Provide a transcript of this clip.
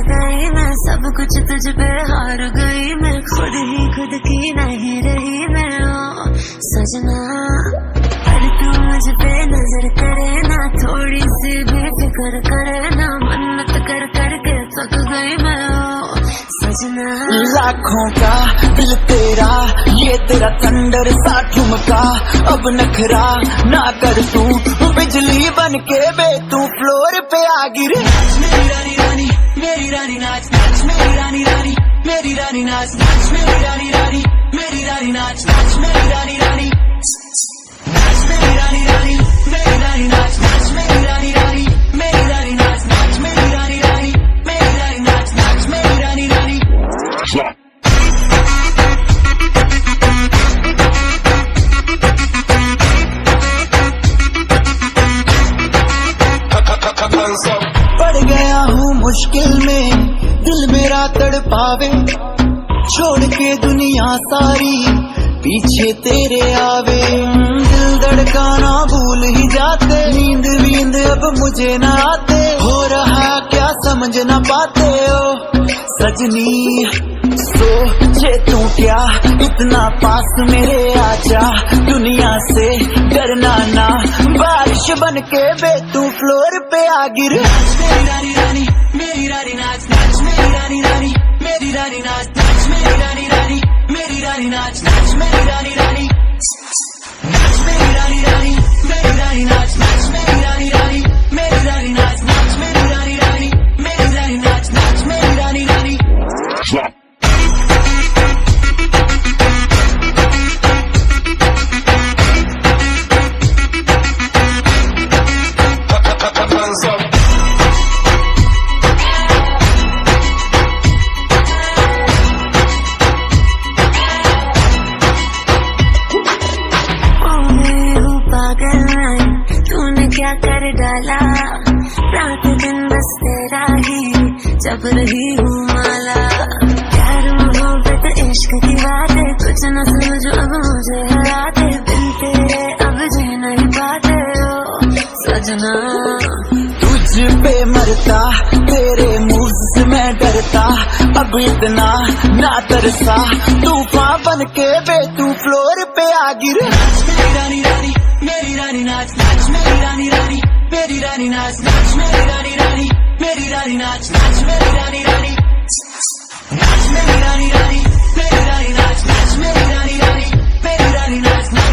गई मैं, सब कुछ तुझ पे हार गई मैं, खुद ही खुद की नहीं रही मैं। ओ सजना पर तू मुझ पे नजर करे ना, थोड़ी सी भी फिक्र करे ना, मन्नत कर करके थक गई मैं। ओ सजना लाखों का दिल तेरा, ये तेरा थंडर सा ठुमका, अब नखरा ना कर तू, बिजली बन के बे तू फ्लोर पे आ गिरे। मेरी रानी रानी मेरी रानी नाच नाच, मेरी रानी रानी मेरी रानी नाच नाच, मेरी रानी रानी मेरी रानी नाच नाच, मेरी रानी रानी नाच, मेरी रानी रानी मेरी रानी नाच नाच, मेरी रानी रानी मेरी रानी नाच नाच, मेरी रानी रानी मेरी रानी नाच नाच, मेरी रानी रानी। पड़ गया हूँ मुश्किल में, दिल मेरा तड़पावे, छोड़ के दुनिया सारी पीछे तेरे आवे। दिल धड़काना भूल ही जाते, नींद वींद अब मुझे ना आते, हो रहा क्या समझ ना पाते हो सजनी। सोचे तू क्या इतना पास मेरे आजा, दुनिया से डरना ना, बारिश बन के बे तू फ्लोर पे आ गिर। मेरी रानी रानी मेरी रानी नाच नाच, मेरी रानी रानी मेरी रानी नाच नाच, मेरी रानी रानी मेरी रानी नाच नाच, मेरी रानी रानी नाच, मेरी रानी रानी मेरी रानी नाच नाच, मेरी रानी रानी मेरी रानी नाच नाच, मेरी रानी रानी मेरी रानी नाच नाच, मेरी रानी रानी। तूने क्या कर डाला, रात दिन बस तेरा ही जब रही हूँ माला। प्यार मोहब्बत इश्क की बातें कुछ न समझो अब मुझे हराते, बिन तेरे अब जी नहीं पाते हो सजना। तुझ पे मरता तेरे मूव से मैं डरता, अब इतना ना तरसा, तूफान बन के बे तू फ्लोर पे आ गिर। मेरी रानी रानी मेरी रानी नाच नाच, मेरी रानी रानी मेरी रानी नाच नाच, मेरी रानी रानी मेरी रानी नाच नाच, मेरी रानी रानी नाच, मेरी रानी रानी मेरी रानी नाच नाच, मेरी रानी रानी मेरी रानी नाच नाच।